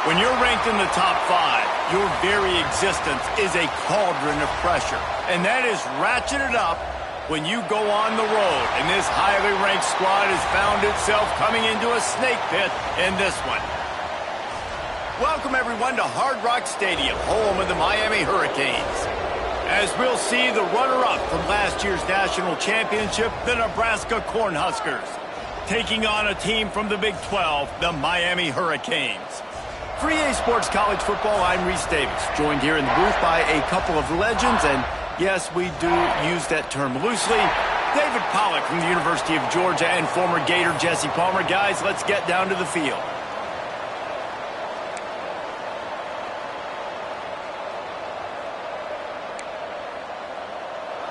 When you're ranked in the top 5, your very existence is a cauldron of pressure. And that is ratcheted up when you go on the road. And this highly ranked squad has found itself coming into a snake pit in this one. Welcome, everyone, to Hard Rock Stadium, home of the Miami Hurricanes. As we'll see the runner-up from last year's national championship, the Nebraska Cornhuskers, taking on a team from the Big 12, the Miami Hurricanes. For EA Sports College Football, I'm Reese Davis, joined here in the booth by a couple of legends, and yes, we do use that term loosely. David Pollack from the University of Georgia and former Gator Jesse Palmer. Guys, let's get down to the field.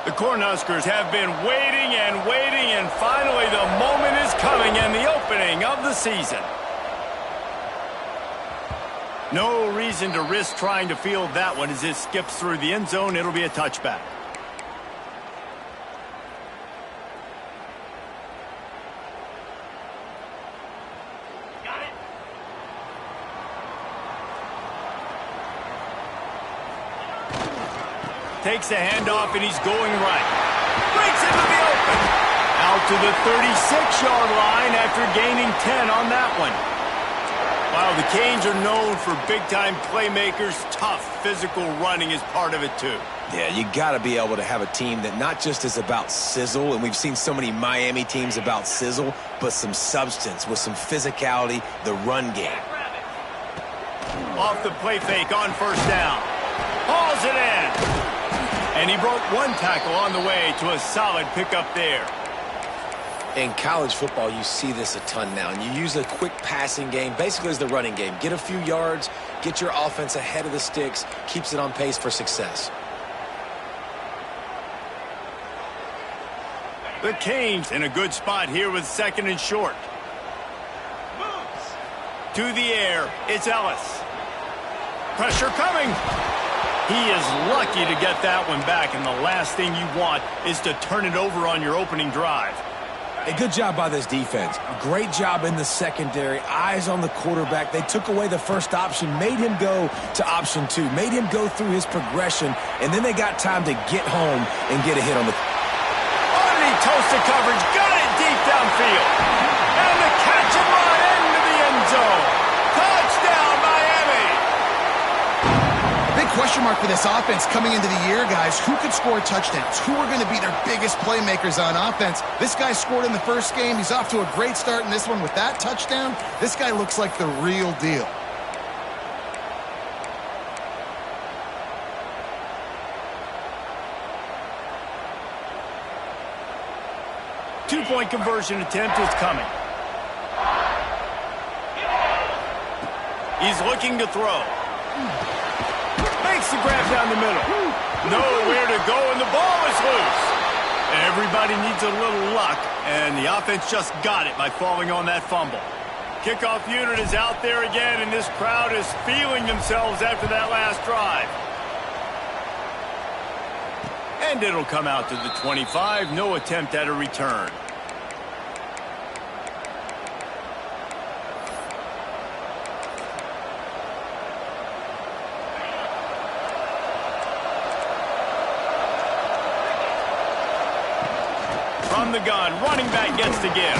The Cornhuskers have been waiting and finally the moment is coming and the opening of the season. No reason to risk trying to field that one as it skips through the end zone. It'll be a touchback. Got it. Takes the handoff and he's going right. Breaks into the open. Out to the 36-yard line after gaining 10 on that one. Wow, the Canes are known for big-time playmakers. Tough physical running is part of it, too. Yeah, you got to be able to have a team that not just is about sizzle, and we've seen so many Miami teams about sizzle, but some substance with some physicality, the run game. Off the play fake on first down. Hauls it in. And he broke one tackle on the way to a solid pickup there. In college football, you see this a ton now, and you use a quick passing game, basically as the running game. Get a few yards, get your offense ahead of the sticks, keeps it on pace for success. The Canes in a good spot here with second and short. To the air, it's Ellis. Pressure coming. He is lucky to get that one back, and the last thing you want is to turn it over on your opening drive. A good job by this defense. Great job in the secondary. Eyes on the quarterback. They took away the first option, made him go to option 2, made him go through his progression, and then they got time to get home and get a hit on the... Underneath toasted coverage, got it deep downfield. And the catch and run into the end zone. Touchdown, Miami! Big question mark for this offense coming into the year, guys. Who could score touchdowns? Who are going to be their biggest playmakers on offense? This guy scored in the first game. He's off to a great start in this one with that touchdown. This guy looks like the real deal. Two-point conversion attempt is coming. He's looking to throw. Makes the grab down the middle. Nowhere to go, and the ball is loose. Everybody needs a little luck, and the offense just got it by falling on that fumble. Kickoff unit is out there again, and this crowd is feeling themselves after that last drive. And it'll come out to the 25. No attempt at a return. From the gun, running back gets to give.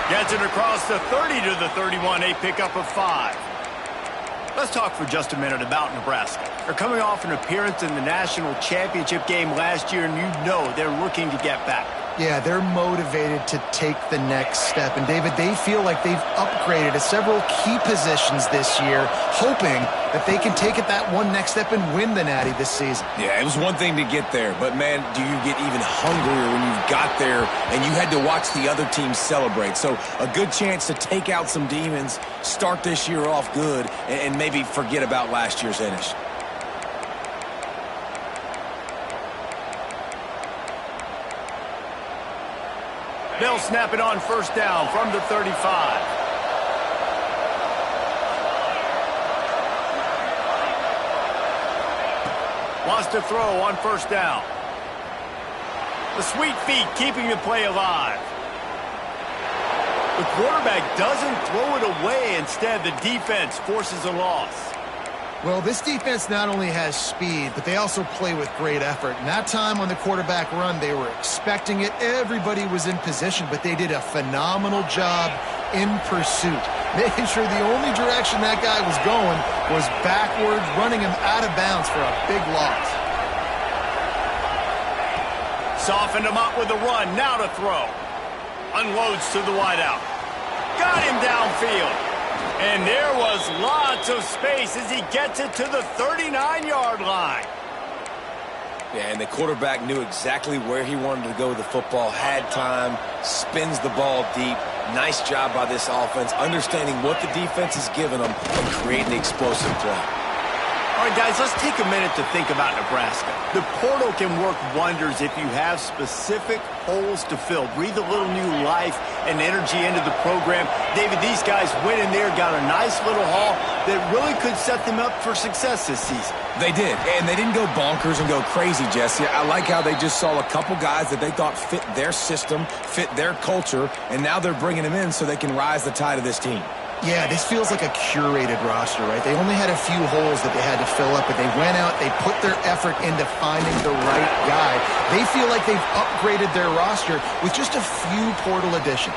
Gets it across the 30 to the 31, a pickup of 5. Let's talk for just a minute about Nebraska. They're coming off an appearance in the national championship game last year, and you know they're looking to get back. Yeah, they're motivated to take the next step. And, David, they feel like they've upgraded to several key positions this year, hoping that they can take it that one next step and win the Natty this season. Yeah, it was one thing to get there, but, man, do you get even hungrier when you've got there and you had to watch the other team celebrate. So a good chance to take out some demons, start this year off good, and maybe forget about last year's finish. They'll snap it on first down from the 35. Wants to throw on first down. The sweet feet keeping the play alive. The quarterback doesn't throw it away. Instead, the defense forces a loss. Well, this defense not only has speed, but they also play with great effort. And that time on the quarterback run, they were expecting it. Everybody was in position, but they did a phenomenal job in pursuit, making sure the only direction that guy was going was backwards, running him out of bounds for a big loss. Softened him up with the run. Now to throw. Unloads to the wideout. Got him downfield. And there was lots of space as he gets it to the 39-yard line. Yeah, and the quarterback knew exactly where he wanted to go with the football, had time, spins the ball deep. Nice job by this offense, understanding what the defense is giving them and creating the explosive play. All right, guys, let's take a minute to think about Nebraska. The portal can work wonders if you have specific holes to fill. Breathe a little new life and energy into the program. David, these guys went in there, got a nice little haul that really could set them up for success this season. They did, and they didn't go bonkers and go crazy, Jesse. I like how they just saw a couple guys that they thought fit their system, fit their culture, and now they're bringing them in so they can rise the tide of this team. Yeah, this feels like a curated roster, right? They only had a few holes that they had to fill up, but they went out, they put their effort into finding the right guy. They feel like they've upgraded their roster with just a few portal additions.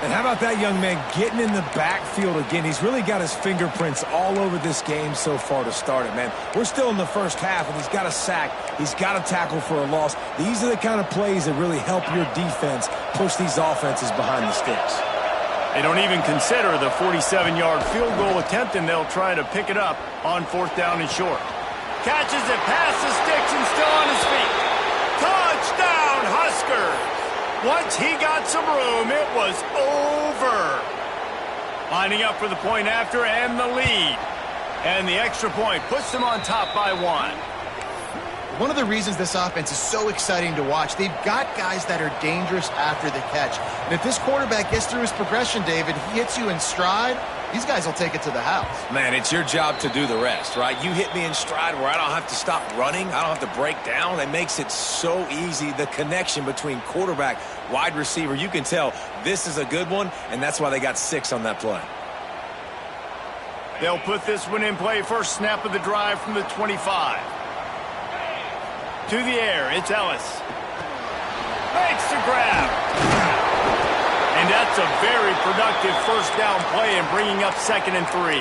And how about that young man getting in the backfield again? He's really got his fingerprints all over this game so far to start it, man. We're still in the first half, and he's got a sack. He's got a tackle for a loss. These are the kind of plays that really help your defense push these offenses behind the sticks. They don't even consider the 47-yard field goal attempt, and they'll try to pick it up on 4th down and short. Catches it past the sticks and still on his feet. Touchdown, Huskers! Once he got some room, it was over. Lining up for the point after and the lead. And the extra point puts them on top by 1. One of the reasons this offense is so exciting to watch, they've got guys that are dangerous after the catch. And if this quarterback gets through his progression, David, he hits you in stride, these guys will take it to the house. Man, it's your job to do the rest, right? You hit me in stride where I don't have to stop running. I don't have to break down. It makes it so easy. The connection between quarterback, wide receiver, you can tell this is a good one, and that's why they got 6 on that play. They'll put this one in play. First snap of the drive from the 25. To the air, it's Ellis. Makes the grab. And that's a very productive first down play and bringing up 2nd and 3.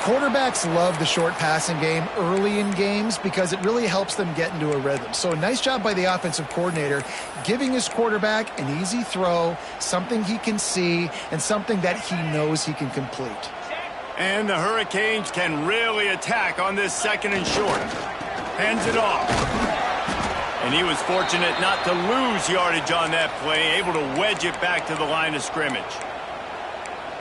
Quarterbacks love the short passing game early in games because it really helps them get into a rhythm. So a nice job by the offensive coordinator giving his quarterback an easy throw, something he can see, and something that he knows he can complete. And the Hurricanes can really attack on this 2nd and short. Hands it off. And he was fortunate not to lose yardage on that play, able to wedge it back to the line of scrimmage.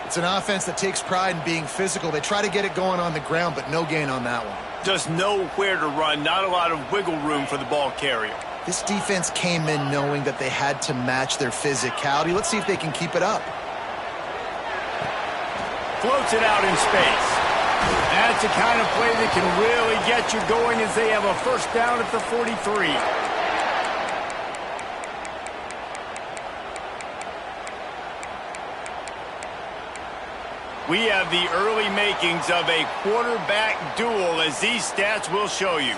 It's an offense that takes pride in being physical. They try to get it going on the ground, but no gain on that one. Just nowhere to run, not a lot of wiggle room for the ball carrier. This defense came in knowing that they had to match their physicality. Let's see if they can keep it up. Floats it out in space. That's the kind of play that can really get you going as they have a first down at the 43. We have the early makings of a quarterback duel, as these stats will show you.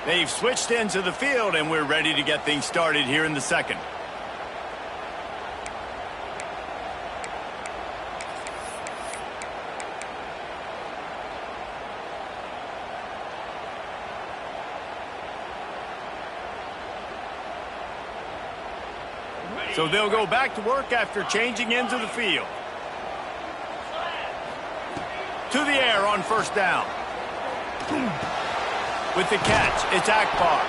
They've switched into the field, and we're ready to get things started here in the 2nd. So they'll go back to work after changing into the field. To the air on first down. With the catch, it's Akbar.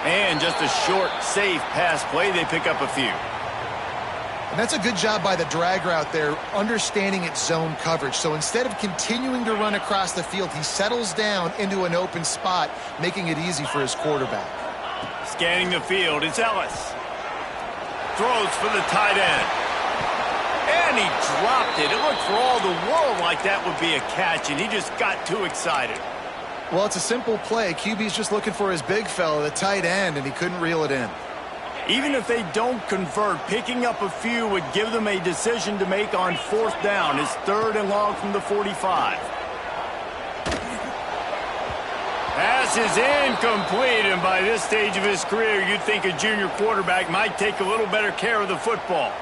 And just a short, safe pass play. They pick up a few. And that's a good job by the drag route there, understanding its zone coverage. So instead of continuing to run across the field, he settles down into an open spot, making it easy for his quarterback. Scanning the field, it's Ellis. Throws for the tight end. And he dropped it. It looked for all the world like that would be a catch, and he just got too excited. Well, it's a simple play. QB's just looking for his big fella, the tight end, and he couldn't reel it in. Even if they don't convert, picking up a few would give them a decision to make on 4th down. It's 3rd and long from the 45. Pass is incomplete, and by this stage of his career, you'd think a junior quarterback might take a little better care of the football.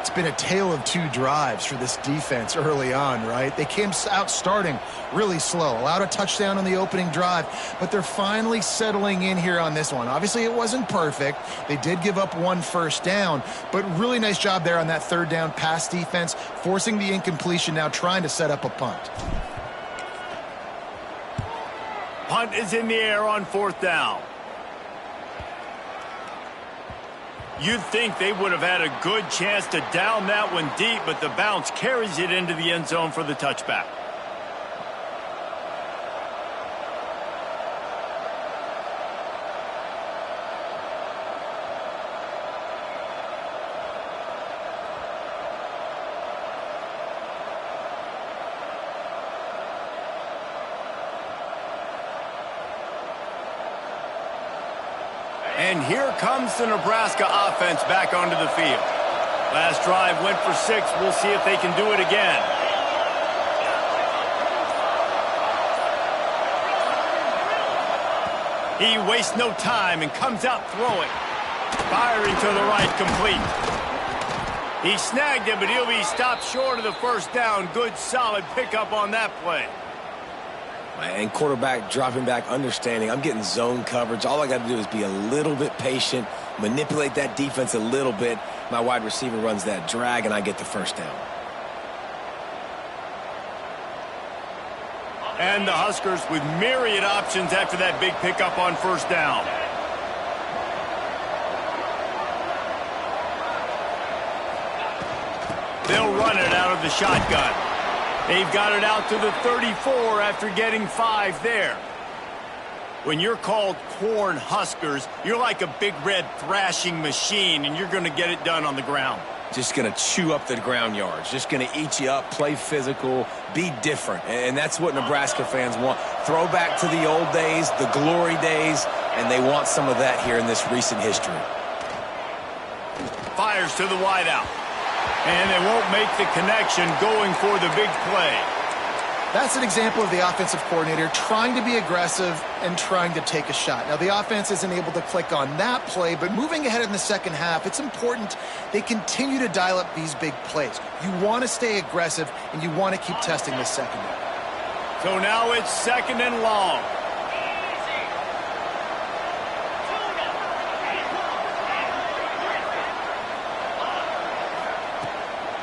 It's been a tale of 2 drives for this defense early on, right? They came out starting really slow, allowed a touchdown on the opening drive, but they're finally settling in here on this one. Obviously, it wasn't perfect. They did give up 1 first down, but really nice job there on that 3rd down pass defense, forcing the incompletion, now trying to set up a punt. Punt is in the air on 4th down. You'd think they would have had a good chance to down that one deep, but the bounce carries it into the end zone for the touchback. And here comes the Nebraska offense back onto the field. Last drive went for 6. We'll see if they can do it again. He wastes no time and comes out throwing. Firing to the right, complete. He snagged it, but he'll be stopped short of the 1st down. Good, solid pickup on that play. And quarterback dropping back, understanding I'm getting zone coverage. All I got to do is be a little bit patient, manipulate that defense a little bit. My wide receiver runs that drag, and I get the 1st down. And the Huskers with myriad options after that big pickup on 1st down. They'll run it out of the shotgun. They've got it out to the 34 after getting 5 there. When you're called Corn Huskers, you're like a big red thrashing machine, and you're going to get it done on the ground. Just going to chew up the ground yards. Just going to eat you up, play physical, be different. And that's what Nebraska fans want. Throw back to the old days, the glory days, and they want some of that here in this recent history. Fires to the wideout. And they won't make the connection going for the big play. That's an example of the offensive coordinator trying to be aggressive and trying to take a shot. Now, the offense isn't able to click on that play, but moving ahead in the 2nd half, it's important they continue to dial up these big plays. You want to stay aggressive, and you want to keep testing this secondary. So now it's 2nd and long.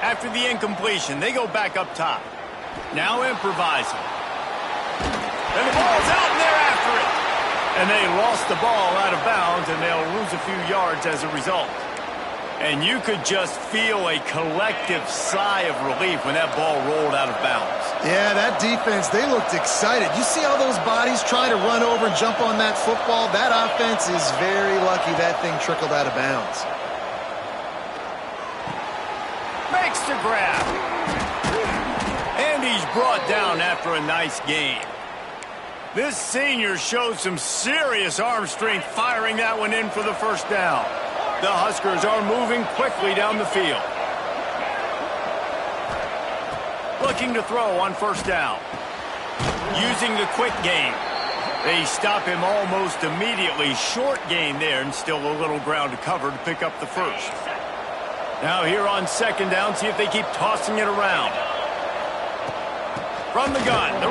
After the incompletion, they go back up top. Now improvising. And the ball's out, and they're after it. And they lost the ball out of bounds, and they'll lose a few yards as a result. And you could just feel a collective sigh of relief when that ball rolled out of bounds. Yeah, that defense, they looked excited. You see all those bodies trying to run over and jump on that football? That offense is very lucky that thing trickled out of bounds. Makes the grab. And he's brought down after a nice game. This senior showed some serious arm strength firing that one in for the 1st down. The Huskers are moving quickly down the field. Looking to throw on 1st down. Using the quick game. They stop him almost immediately. Short gain there, and still a little ground to cover to pick up the 1st. Now here on 2nd down, see if they keep tossing it around. From the gun, the